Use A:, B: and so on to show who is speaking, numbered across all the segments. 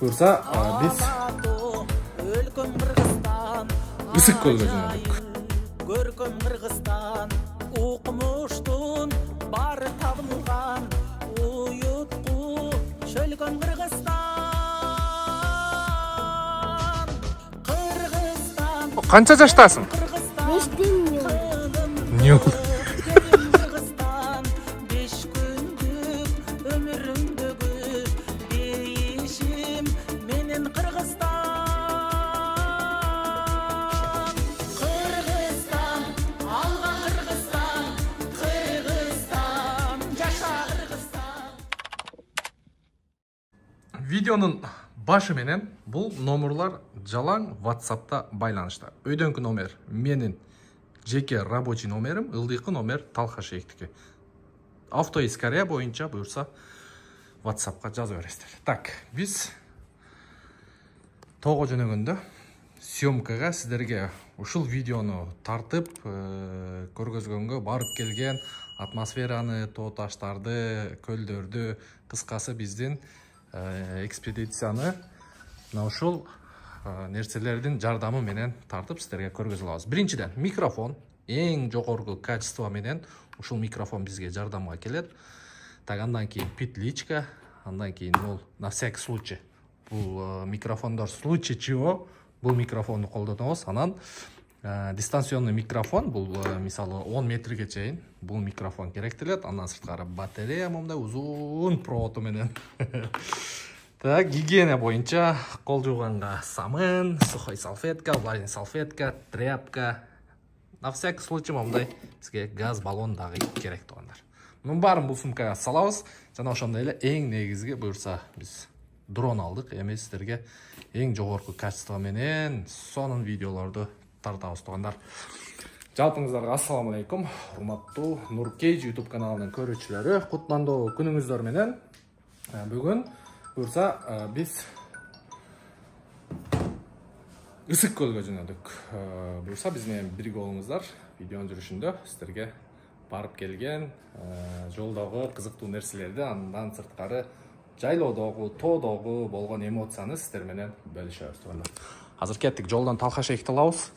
A: Буюрса, биз Ысык көлгө жөнөдүк.
B: Көркөм Кыргызстан, укмуштун бары табылган, уютку чөлгөн Кыргызстан. Кыргызстан.
A: Канча жаштасың?
C: 5 күн.
A: Не болду? Видеонун башы менен бул номерлар жалаң WhatsApp'та байланышта. Өйдөнкү номер менин жеке рабочий номерим, ылдыйкы номер Талхашейктики. Автоискария боюнча буюрса WhatsApp'ка жаза бересиздер. Так, биз тоого жөнөгөндө съемкага сиздерге ушул видеону тартып көргөзгөнгө барып келген атмосфераны, тоо таштарды, көлдөрдү, кыскасы биздин экспедицияны ушул нерселердин жардамы менен тартып сиздерге көргөзө алабыз. Биринчиден, микрофон эң жогорку качество менен ушул микрофон бизге жардамга келет. Так, андан кийин петличка, андан кийин бул на всякий случай. Бул микрофондор случай чего бул микрофонду колдонобуз. Анан дистанционный микрофон, бул мисалы 10 метрге чейин бул микрофон керектелет. Андан сырткары батарея момундай узун проводу менен. Так, гигиена боюнча кол жууганга самын, сухой салфетка, влажный салфетка, тряпка. На всякий случай момундай бизге газ баллон дагы керек тугандар. Мунун баарын бул сумкага салабыз. Жана ошондой эле эң негизги буюрса биз дрон алдык. Эми сиздерге эң жогорку качество менен сонун видеолорду тартабыз тугандар. Жалпыңыздарга ассаламу алейкум. Урматтуу Нуркейж YouTube каналынын көрүүчүлөрү, куттандуу күнүңүздөр менен. Бүгүн буюрса биз Ысык көлгө жөнөдүк. Буюрса биз менен бирге болуңуздар. Видеонун жүрүшүндө сиздерге барып келген жолдогу кызыктуу нерселерди, андан сырткары жайлоодогу, тоодогу болгон эмоцияны сиздер менен бөлүшөбүз тугандар. Азыр кеттик, жолдон Талхашейкти алабыз.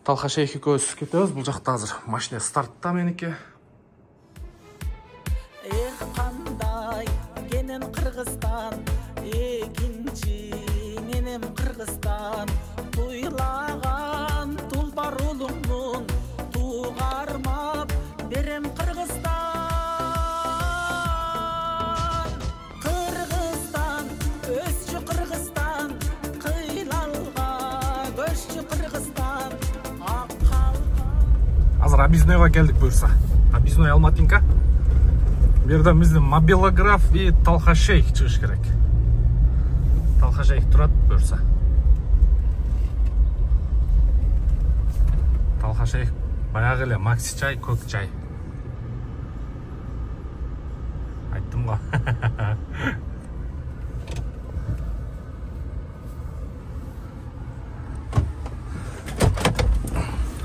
A: Талхашейк экөөбүз кетебиз. Бул жакта азыр машина стартта меники.
B: Кандай кенен Кыргызстан, экинчи менен Кыргызстан, туйлаган тулбар улуңмун, тугармап берем Кыргызстан. Кыргызстан, өсчү Кыргызстан, кыйлалга көччү Кыргызстан.
A: Азыр объездныйга келдик буюрса. Объездной Алматинка. Бу жерде биздин Мобилограф и Талхашейк чыгыш керек. Талхашейк турат буюрса. Талхашейк баягы эле макси чай, көк чай. Айттым го.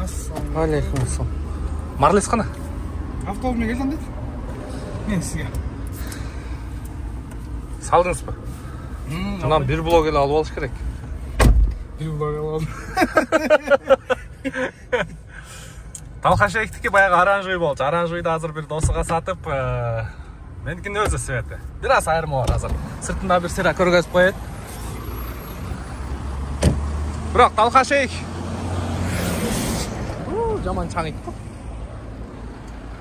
C: Ассалам
A: алейкум ассалам. Марлес кана?
C: Автобусмен келдим дейт. Мен сизге.
A: Салдыңыз ба? Мынан бир блог эле алып алыш керек.
C: Бир блог алдым.
A: Талхашейктики баягы оранжевый болчу. Оранжевыйды азыр бир досуга сатып, меникинин өзү свети. Бир аз айырма бар азыр. Сыртында бир сыра көргөзүп коет. Бирок Талхашейк жаман чаңыйт.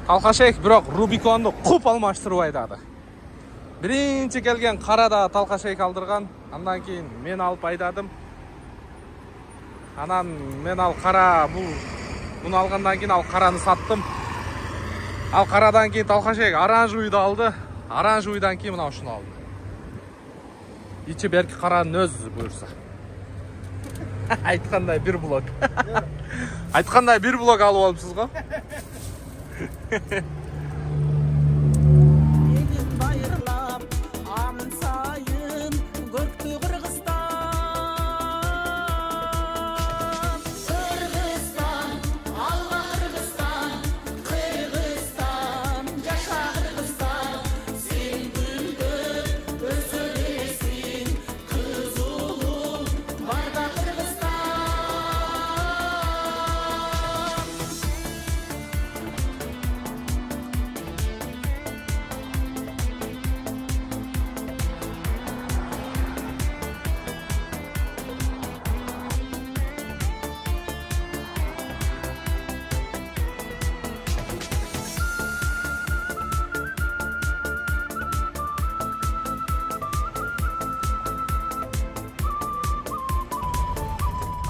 A: Талхашейк бирок Рубиконду куп алмаштырбай дагы. Биринчи келген карада Талхашейк алдырган, андан кийин мен алып айдадым. Анан мен ал кара буну алгандан кийин ал караны саттым. Ал карадан кийин Талхашейк оранжевыйды алды. Оранжевыйдан кийин мына ушуну алды. Ичи берки каранын өзү буюрса. Айткандай бир блок. Айткандай бир блок алып алыпсыз го.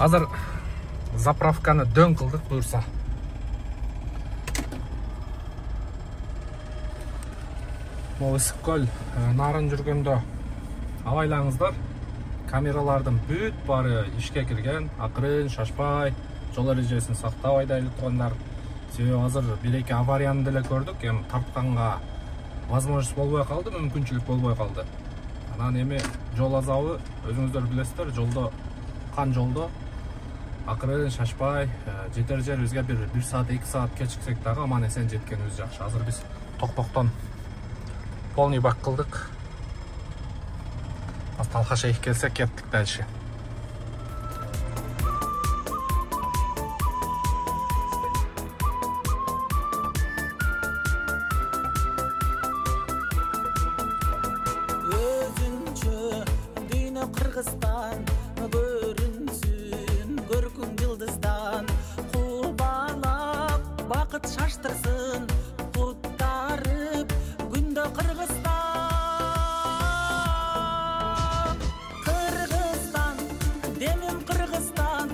A: Азыр заправканы дөң кылдык буюрса. Могу ысык көл нарын жүргөндө абайлаңыздар. Камералардын бүт бары ишке кирген, акырын шашпай, жол эрежесин сактабай да тургандар. Себеби азыр бир-эки аварияны деле көрдүк, эми тартканга возможность болбой калды, мүмкүнчүлүк болбой калды. Анан эми жол азабы, өзүңүздөр билесиздер, жолдо кан жолдо акырын шашпай, жетер жерибизге бир 1 саат, 2 саат кечиксек дагы аман эсен жеткенибиз жакшы. Азыр биз Токмоктон полный бак кылдык. Талха шейх келсе кеттик дальше.
B: Өзүнчө дүйнө Кыргызстан көрүнсүн көркүң жылдыздан. Кубалап бакыт шаштырсын, куттарып күндө Кыргызстан. Кыргызстан, демим Кыргызстан,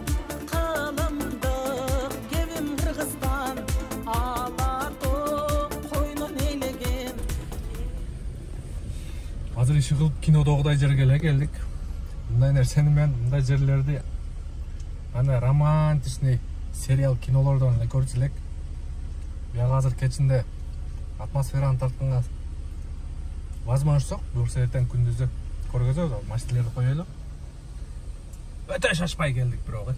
B: кылымдык кебим Кыргызстан. Алатоо койнун эйлеген.
A: Азыр иши кылып кинодогудай жерге эле келдик. Мындай нерсени мен мындай жерлерди ана романтичный сериал кинолордон эле көрчү элек. Бияга азыр кечинде атмосфераны тартканга возможность жок. Буюрса эртең күндүзү көргөзөбүз, машиналерди коелу. Өтө шашпай келдик бирок.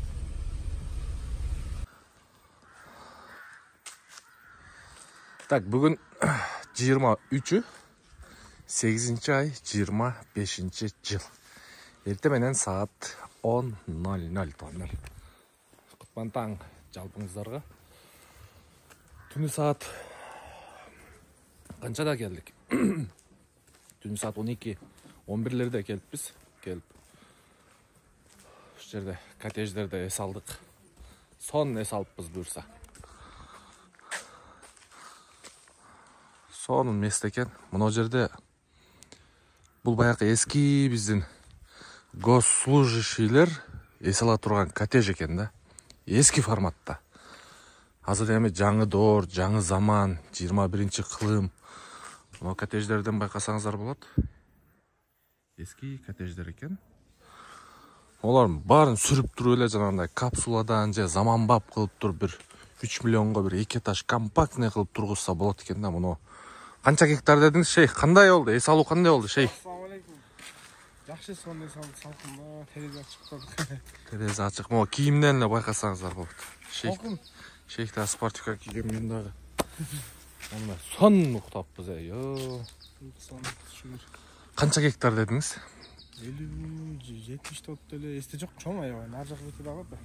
A: Так, бүгүн 23 8-ай 25-жыл. Эрте менен саат 10:00 тоннор. Кутман таң жалпыңыздарга. Түнү саат канчада келдик? Түнү саат 12-11-лерде келиппиз. Келип ушул жерде коттедждерде эс алдык. Сон эс алыппыз буюрса. Сонун мест экен. Мына жерде бул баягы эски биздин госслужащийлер эс ала турган коттедж экен да. Эски форматта. Азыр эми жаңы доор, жаңы заман, 21-кылым. Мына коттедждерден байкасаңыздар болот. Эски коттедждер экен. Олардын баарын сүрүп туруп эле жанагындай капсуладан же заманбап кылып туруп бир 3 миллионго бир 2 этаж компактный кылып тургузса болот экен да. Муну канча гектар дедиңиз, шейх? Кандай болду? Эс алуу кандай болду, шейх?
C: Ассалам алейкум. Жакшы сондай салкын, терезе ачык турду.
A: Терезе ачык. Могу кийимден эле байкасаңыздар болот. Шейх да спортивка кийген, мен дагы. Мына сон уктаппыз, ё. Канча гектар дедиңиз?
C: 50-70 тот эле эсте жок, чоң аябай. Нар жак бети дагы да.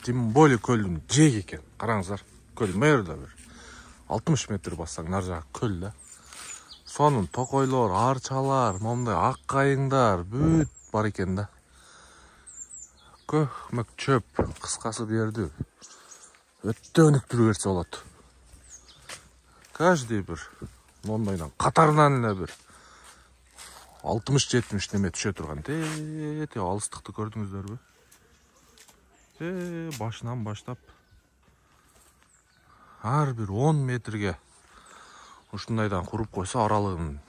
A: Тим более көлдүн жеги экен. Караңыздар. Көл мээрде бир 60 метр бассаң нар жагы көл да. Сонун токойлор, арчалар, момундай ак кайыңдар бүт бар экен да. Көкмөк чөп, кыскасы берди. Өтө өнүктүрүп берсе болот. Каждый бир мондайдан катарынан эле бир 60-70 неме түшө турган. Те алыстыкты көрдүңүздөрбү? Башынан баштап ар бир 10 метрге ушундайдан куруп койсо аралыгын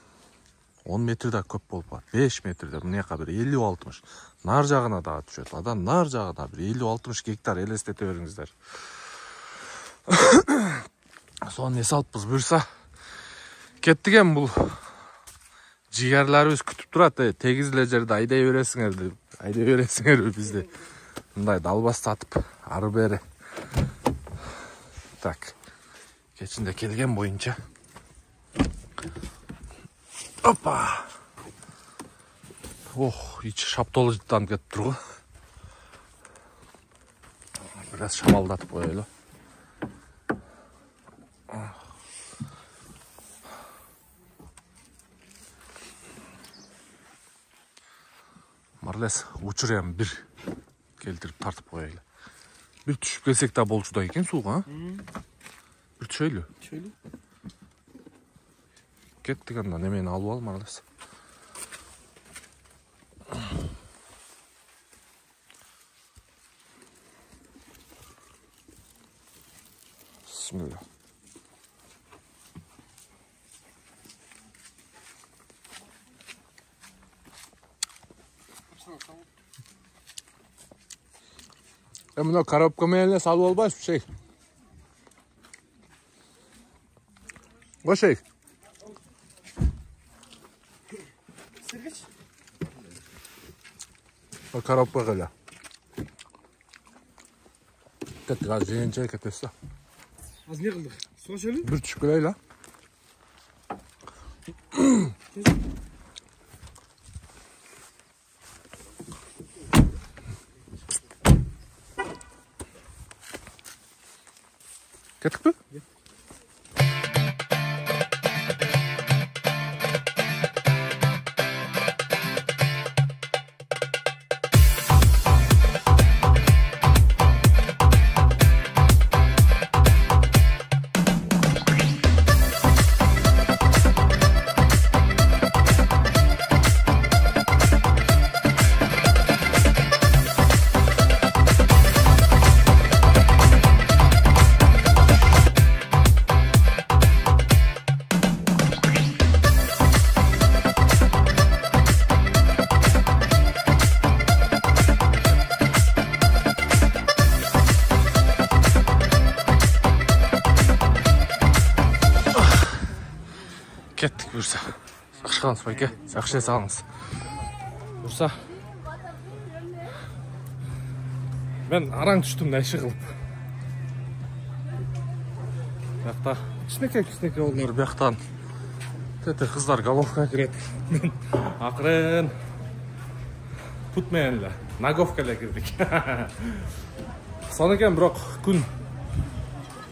A: 10 метр да көп болуп калат. 5 метрде мынаяка бир 50-60. Нар жагына дагы түшөт. Адан нар жагына бир 50-60 гектар элестете бериңиздер. Сону эс алыппыз буюрса. Кеттик эми бул жигерлерибиз күтүп турат. Тегиз эле жерде айдай бересиңер бизди. Мындай далбас сатып ары бери. Так. Кечинде келген боюнча. Опа. Ох, ичи шаптолуштан кетип тургу. Biraz шамалдатып коелу. Марлес учур эми бир келтирип тартып коелу. Бир түшүп келсек да болчудай экен сууга, бир түшөйлү. Кеттик анда, немени алып ал, Марлес. Bismillah. Mına коробка менен салып албайсызбы, шейх? Го, шейх?
C: Сергеч?
A: Коробка гыла. Кеттик, азыр жыйынча кетесиз да.
C: Азыр не кылдык? Суга чөйлү?
A: Бир түшүп келели. Кеттикпи? Кеттік бұйырса. Сақшығаныз байке, сақшыя салыңыз. Бұйырса. Мен араң түштім нәші қылып. Бұяқта, кішнеке олар бұяқтан. Тәті қыздар головка кіреді. Мен ақырын пұтмайынлы, наговкалы кірдік. Сан екен, бірақ күн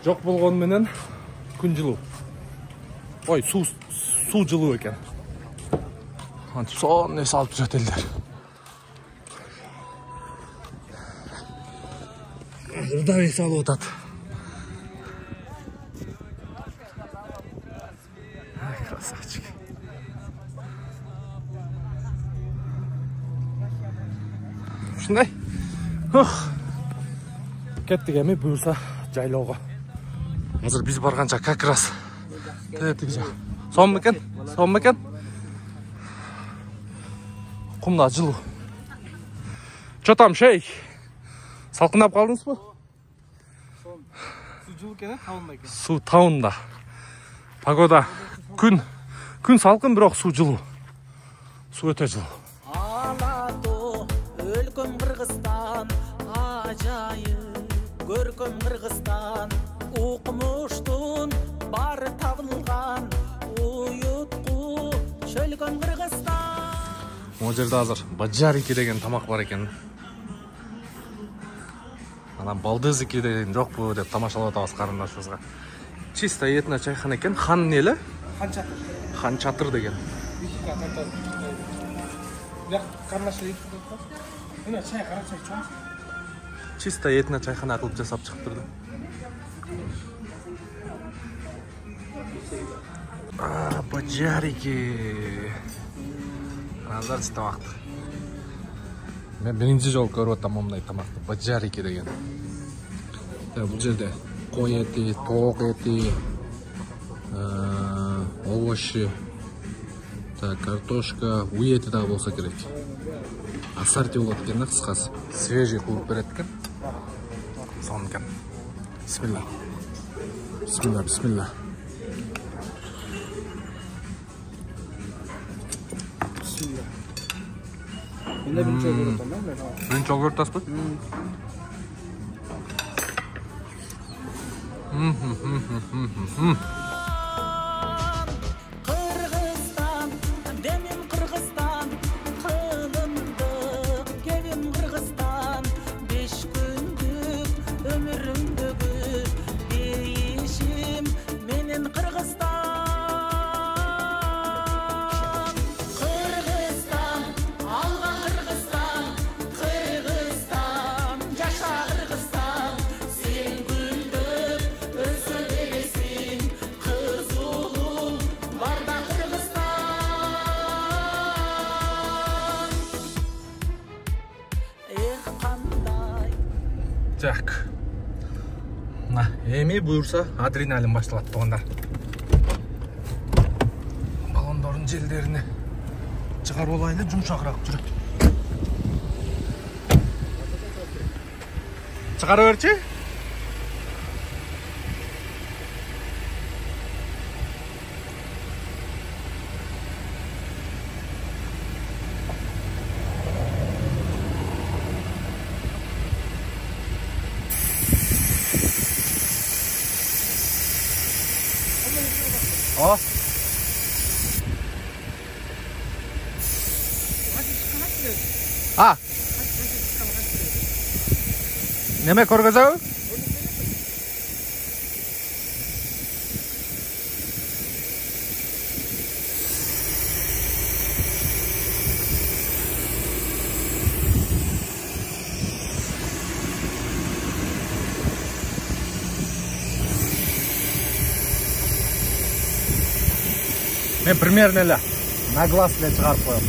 A: жоқ болған менен күн жылу. Ой, су жылу екен. Сон не салып жүрөтелдер. Рдавый салып отат. Ай, красавчик. Ушундай. Кеттик эми буюрса жайлоого. Азыр биз барганча как раз Son mekan. Kumda жылу. Чо там, шейх? Салқынап қалдыңыз ба?
C: Су жылу екен, тауында екен.
A: Су тауында. Погода. Күн салқын, бірақ су жылу. Су өте жылу.
B: Алато, өлкөм Кыргызстан, ажайып, көркөм Кыргызстан, укмуштун бары табылган, уютку чөлкөм Кыргызстан.
A: Ол жерде азыр баджарики деген тамақ бар екен. Анан балдызики деген жокпу деп тамашалап атабыз карындашыбызга. Чисто этно чайхана екен. Хан неле? Хан чатыр деген. Чисто этно чайхана кылып жасап чыктырды. Баджарики. Андарчы тамақты. Мен биринчи жолу көрүп атам мындай тамақты. Баджарики деген. Бул жерде кой эти, тоок эти, овощи, картошка, уй эти дагы болсо керек. Ассорти болот экен да, кыскасы. Свежий кылып берет экен. Сонун экен. Бисмилла.
C: Мен бірінші жол көріп тұрмын.
A: Бірінші жол көріп таспы?
B: Кыргызстан, демим Кыргызстан, кылымдык кебим Кыргызстан, 5 күндүк өмүрүмдөгү дейишим менен Кыргызстан. Кыргызстан, алган Кыргызстан, Кыргызстан, жаша Кыргызстан, сен гүлдөп өсө бересиң, кыз улуң барда Кыргызстан. Эх, кандай
A: Так. Мына эми буюрса адреналин башталат туугандар. Балондордун желдерине чыгарып алайлы, жумшагыраак жүрөт. Чыгара берчи. О. А. Неме көргөзөбү? Мен примерно эле на глаз эле чыгарып коем.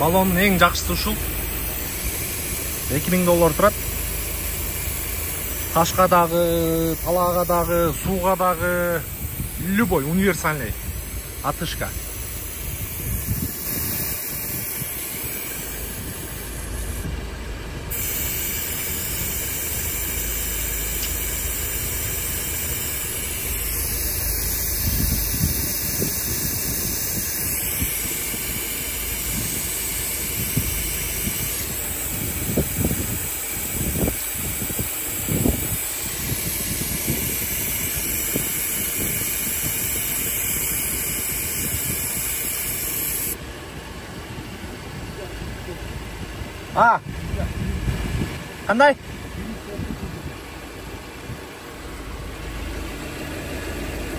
A: Баллонун эң жакшысы ушул. 2000 доллар турат. Ташка дагы, талаага дагы, сууга дагы, любой универсальный атышка. А, қандай?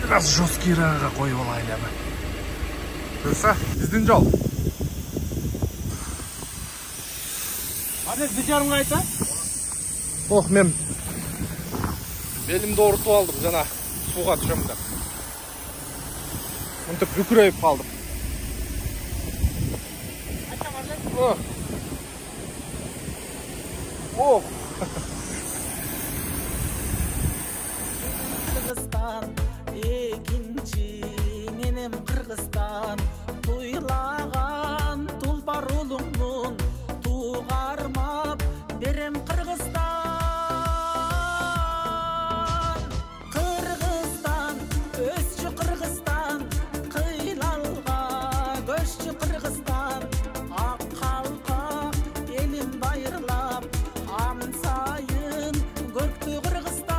A: Biraz жесткийраагы коюп алайлы эми. Көрсө, биздин жол.
C: Азыр 1,5 айта?
A: Ох, мен белимди оорутуп алдым жана сууга түшөм да. Мынтип бүкүрөйүп калдым. Ох. Ох.
B: Кыргызстан экинчи менен Кыргызстан туйлаган тулпар улуңмун тугармап берем Кыргызстан. Кыргызстан өсчү Кыргызстан кыйлалга көччү Кыргызстан ак калпак элим байырлап сайын көктү Кыргызстан.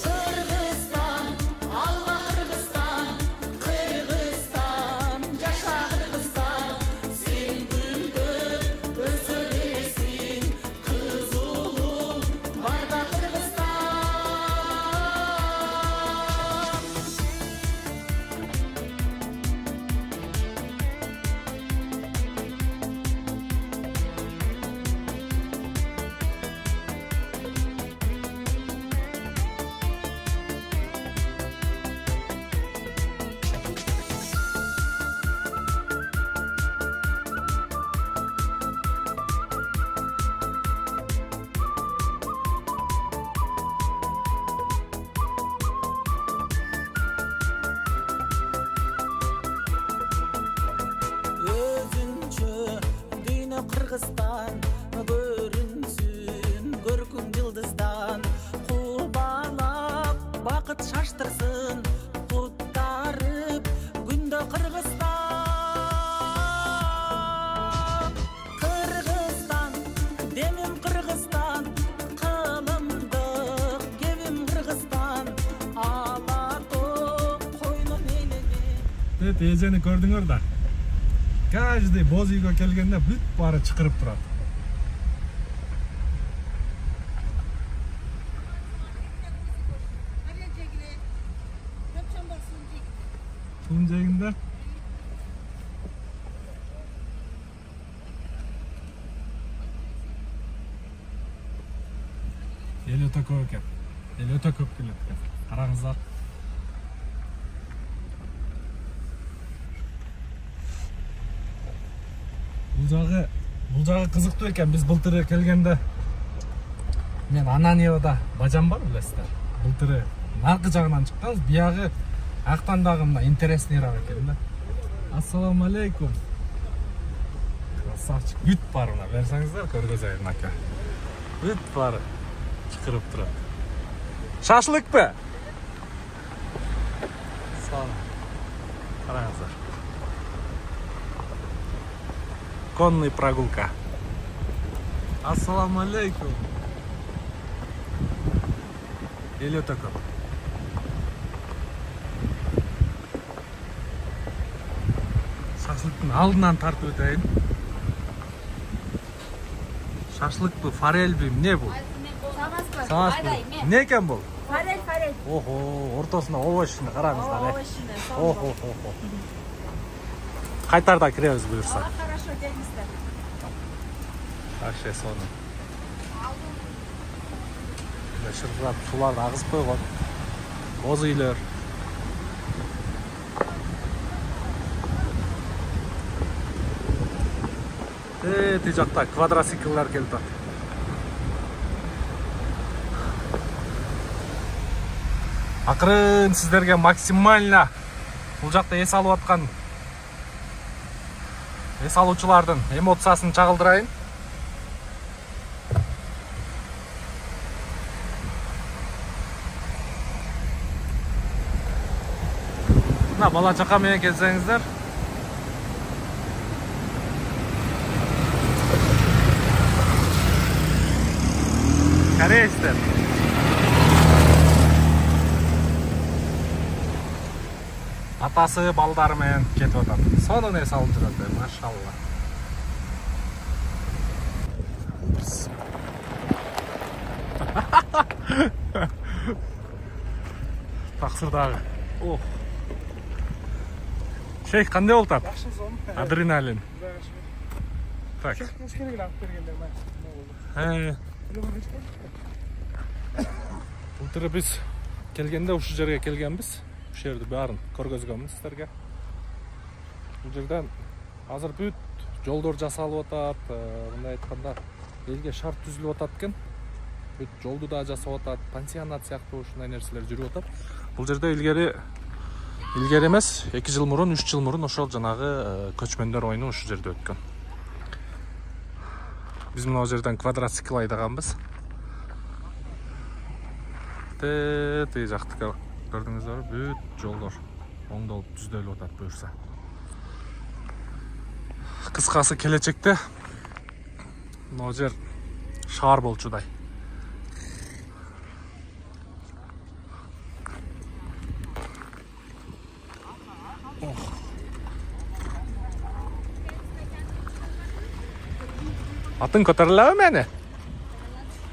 B: Кыргызстан, алга Кыргызстан, Кыргызстан, жаша Кыргызстан. Сен гүлдөп өсө бересиң, кыз улуң барда Кыргызстан. Өзүнчө дүйнө Кыргызстан көрүнсүн көркүм жылдыздан кубалап бакыт шаштырсын куттарып күндө Кыргызстан. Кыргызстан демим Кыргызстан кылымдык кебим Кыргызстан ала тоо койнум элеген.
A: Эжени көрдүңөр да. Каждый боз үйгө келгенде бүт баары чыкырып турат. Тун жегинде. Эл
C: эл өтө көп экен. Эл өтө көп келет экен. Караңыздар. Бул жагы кызыктуу экен. Биз былтыр келгенде мен Ананьевада бажам бар, билесиздер. Былтыр наркы жагынан чыкканбыз. Биягы актан дагы мына интересныйраак экен да. Ассаламу алейкум. Красавчик. Бүт бар мына. Берсеңиздер көргөзөйүн ака. Бүт бар. Чыкырып турат. Шашлыкпы? Сау. Караңыздар. Конный прогулка. Ассаламу алейкум. Эл өтө көп. Шашлыктын алдынан тартып өтөйүн. Шашлыкпы, форельби, эмне бул? Самаспы. Эмне экен бул?
D: Форель.
C: Охо, ортосуна овощины караңыздар.
D: Овощины.
C: Охо. Кайтарда киребиз буюрса.
D: Хорошо, келиңиздер.
C: Вообще соны. Шырғырап суларды ағызып қойған. Боз үйлер. Тей жақта квадроциклдар келді. Ақырын сіздерге максимально бұл жақта ес алып атқан ес алушылардың эмоциясын чагылдырайын. Мына бала чака менен келсеңиздер. Карайсыздар. Атасы балдары менен кетип атат. Сонун эс алып жүрөт, машалла. Таксырдагы. Ох. Шейх, кандай болуп атат? Адреналин. Так. Былтыр биз келгенде ушул жерге келгенбиз. Ушул жерди баарын көргөзгөнбүз сиздерге. Бул жерден азыр бүт жолдор жасалып атат. Мындай айтканда элге шарт түзүлүп атат экен. Бүт жолду да жасап атат, пансионат сыяктуу ушундай нерселер жүрүп атат. Бул жерде илгери эмес, 2 жыл мурун, 3 жыл мурун ошол жанагы көчмөндөр оюну ушул жерде өткөн. Биз мына жерден квадроцикл айдаганбыз. Тей жактыкы көрдүңүздөр, бүт жолдор оңдолуп түздөлүп атат буюрса. Кыскасы келечекте мына жер шаар болчудай. Атын көтөрүлөбү мени?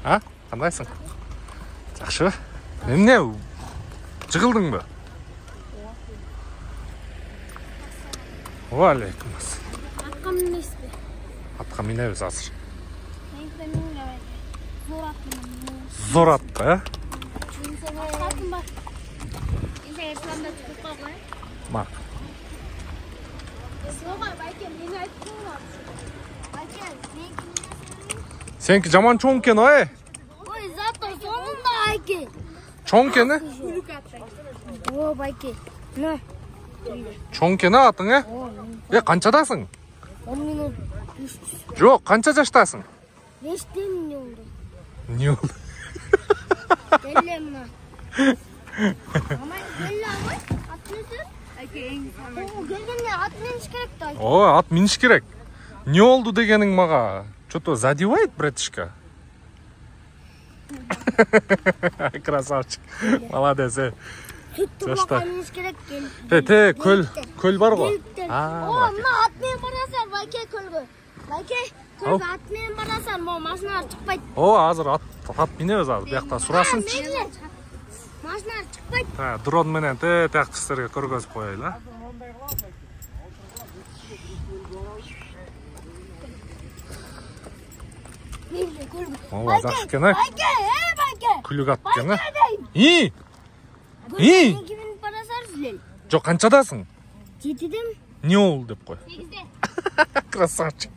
C: А? Кандайсың? Жакшыбы? Эмне? Жыгылдыңбы? Ва алейкум ассалам.
D: Атка минесизби?
C: Атка минебиз азыр.
D: Зор ат менен.
C: Зор атка, э?
D: Атым бар. Исламда түзүп койгой.
C: Мак.
D: Слова байке мени айттыңбы? Байке,
C: Сенки жаман чоң экен, ой.
D: ой, зато сонунда айке.
C: Чоң экен, э?
D: О, байке. На.
C: Чоң экен атың, э? Канчадасың?
D: 10 минут.
C: Жок, канча жаштасың?
D: 5 не oldu?
C: Не oldu?
D: Gelme. Ama gel ama atıyorsun. O geldiğinde at miniş gerek de.
C: О, ат миниш керек. Не oldu дегенің мага? Что-то задевает, братишка? Красавчик. Молодец, э.
D: Tuttum miniş gerek gel.
C: Те, көл бар ғой.
D: О, мына ат менен барасың, байке көлгө. Байке, көлгө ат менен барасың, мо машиналар чыкпайт.
C: О, азыр ат минебиз азыр. Биякта сурасын.
D: Машиналар чыкпайт.
C: Дрон менен тияктуу сиздерге көргөзүп коелу, а?
D: Байке,
C: жакшы экен, э?
D: байке.
C: күлүк аткен, а? И!
D: Мен кимин парасарсыз?
C: Жок, канчадасың?
D: 7-дем.
C: Не болду деп кой.
D: 8-де.
C: Красавчик.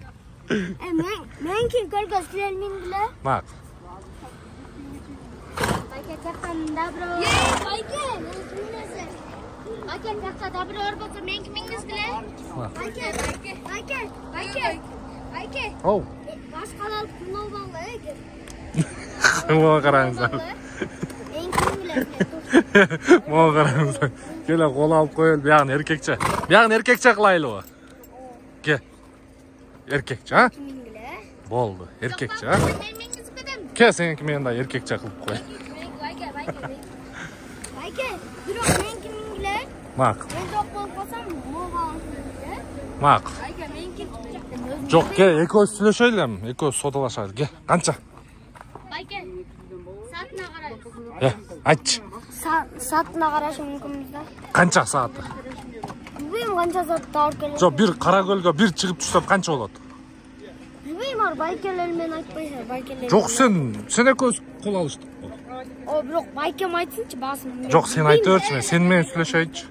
D: Мен ким көргөз келмеймдиле?
C: Мак.
D: Байке чакан добро. Байке, мен кимнесе? Байке чакта добро орбосо мен кимиңиз келе? Байке.
C: Оу.
D: Башкалар кул албаңла экен.
C: Мага караңыздар.
D: Мен ким билем?
C: Мага караңыздар. Келе кол алып коелу. Бягын эркекче. Бягын эркекче кылайлыбы? Ке. Эркекче, а?
D: Кимин биле?
C: Болду. Эркекче, а?
D: Мен меңиз кетем.
C: Ке, сеники менен да эркекче кылып кой.
D: Байке, бирок мен кимин биле?
C: Мак.
D: Мен жок болуп калсам, мага биле?
C: Мак.
D: Байке, мен ким билем?
C: Жок, ке, экөөбүз сүйлөшөлү эми. Экөөбүз содалашайлы. Ке, канча?
D: Байке, саатына карайбыз.
C: Айтчы.
D: Саатына карашы мүмкүнбүз да.
C: Канча сааты?
D: Билбейм канча саатта алып келет.
C: Жок, бир кара көлгө бир чыгып түшсөм канча болот?
D: Билбейм, байкелер мен айтпайсың, байкелер.
C: Жок, сен экөөбүз кол алыштык.
D: О, бирок байкем айтсынчы баасын.
C: Жок, сен айтып берчи, мен сен менен сүйлөшөйүнчү.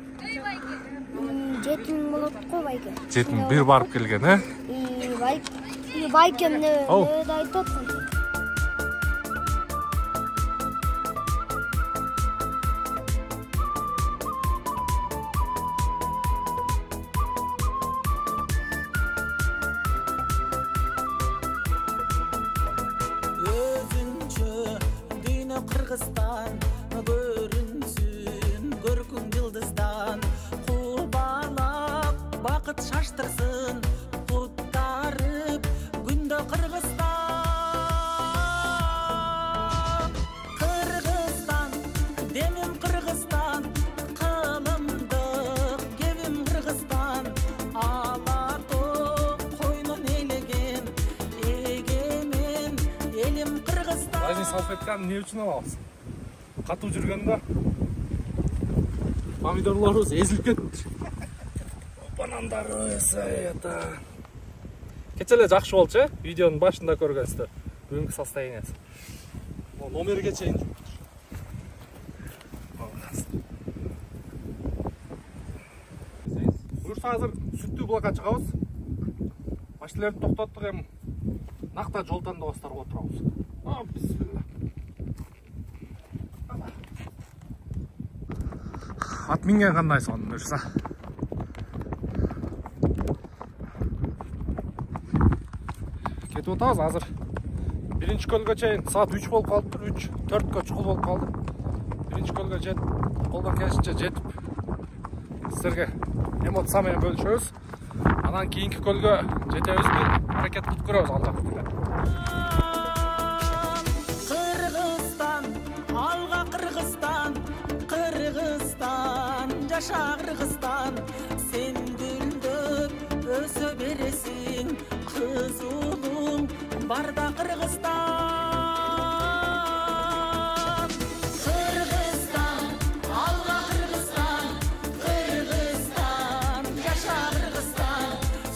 D: 7000 болот го байке.
C: 7000 бир барып келген, э?
D: Байкем не
C: Ау.
D: айтып атсың?
B: Өзүнчө дүйнө Кыргызстан көрүнсүн көркүм жылдыздан кубалап бакыт шаштырсын туттарып күндө Кыргызстан демим Кыргызстан кылымдык кебим Кыргызстан ала тоо койнун элеген эгемен элим Кыргызстан.
C: Лазин салфетканы не үчүн алабыз? Катуу жүргөндө помидорлорубуз эзилип кетти. Банандарыбыз это. Кече эле жакшы болчу, э? Видеонун башында көргөнсүздөр. Бүгүнкү состояниясы. Номерге чейин. Буюрса азыр сүттүү блокка чыгабыз. Машиналерди токтоттук, эми накта жолдон да бастарып отурабыз. Бисмилла. Ат минген кандай сон буюрса? Кетип отабыз азыр. Биринчи көлгө чейин саат 3 болуп калыптыр, 3-4кө чукул болуп калды. Биринчи көлгө жетип, колдон келишинче жетип силерге эмоция менен бөлүшөбүз. Анан кийинки көлгө жетебизби? Аракет кылып көрөбүз Аллах билет.
B: Кыргызстан, алга Кыргызстан, Кыргызстан, жаша Кыргызстан, сен гүлдөп өсө бересиң, кыз улуң барда Кыргызстан. Кыргызстан, алга Кыргызстан, Кыргызстан, жаша Кыргызстан,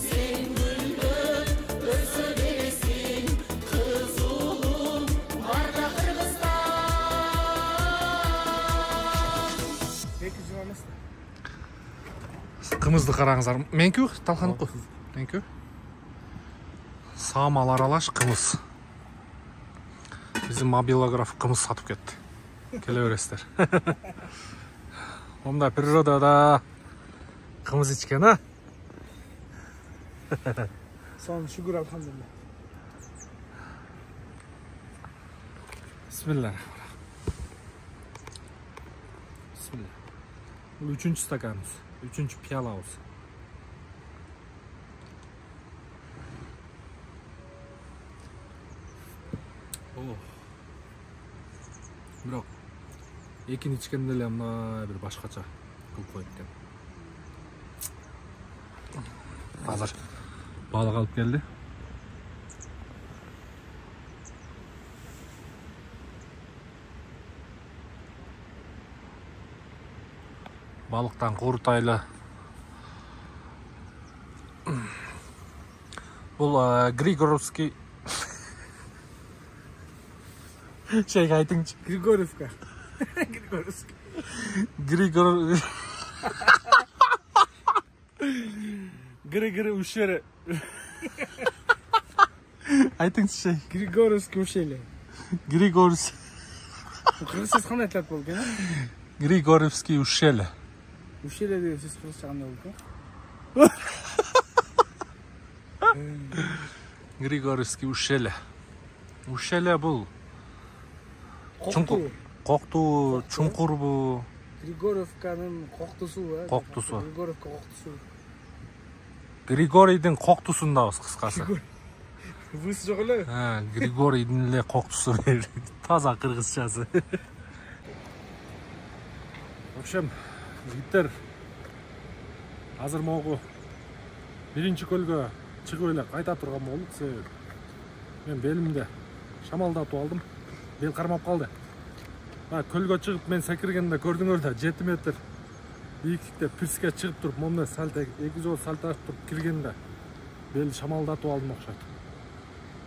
B: сен гүлдөп өсө бересиң, кыз улуң барда Кыргызстан.
C: Кымызды караңыздар. Менкү талханыкы. Менкү. Самал аралаш кымыз. Биздин мобилограф кымыз сатып кетти. Келе бересиздер. Онда природада кымыз ичкен, а?
E: Son şükür elhamdülillah.
C: Bismillah. Bismillah. Bu üçüncü stakanımız. Üçüncü piyalamız. Oh. Бирок экини ичкенде эле мына бир башкача кылып коюп экен. Азыр балык алып келди. Балыктан курутайлы. Бул Григоровский Шейх айтыңчы.
E: Григорьевка. Григорьевка.
C: Григор. Григорий ущері. Айтыңчы шейх.
E: Григорьевский ущелье.
C: Григорьевский.
E: Кыргызчасы кандай айтылат болду экен?
C: Григорьевский ущелье.
E: Ущелье деген сөз кыргызча кандай болду экен?
C: Григорьевский ущелье. Ущелье бұл.
E: Коктуу.
C: Коктуу, чуңкур бу.
E: Григорьевканын коктусу,
C: Коктусу.
E: Григорьевка коктусу.
C: Григорийдин коктусундабыз кыскасы.
E: Высы жок эле?
C: Григорийдин эле коктусу. Таза кыргызчасы. В общем, жигиттер, азыр могу биринчи көлгө чыгып эле кайта турган болдук. Себеби мен белимде шамалдатып алдым. Бел кармап калды. Көлгө чыгып мен секиргенде көрдүңөр да 7 метр бийиктикте пирске чыгып туруп, момун сальта 2 жол сальта туруп киргенде бел шамалдатып алдым окшойт.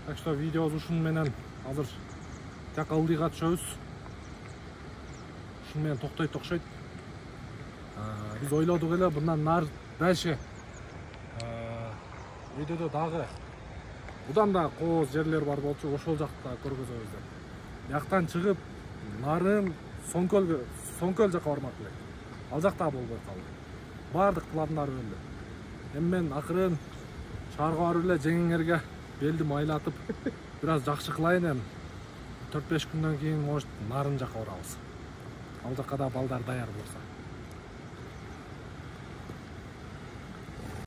C: Так что видеобуз ушун менен азыр жака ылдыйга түшөбүз. Ушун менен токтойт окшойт. Биз ойлодук эле bundan нар дальше видеодо дагы будан да кооз жерлер бар болчу, ошол жакта көргөзөбүз деп. Жактан чыгып нарын Соңкөл жака бармак элек. Ал жакта болбой калды. Бардык пландар өлдү. Эми мен акырын шаарга барып эле жеңеңерге белди майлатып, бир аз жакшы кылайын эми. 4-5 күндөн кийин может нарын жака барабыз. Ал жака да балдар даяр болсо.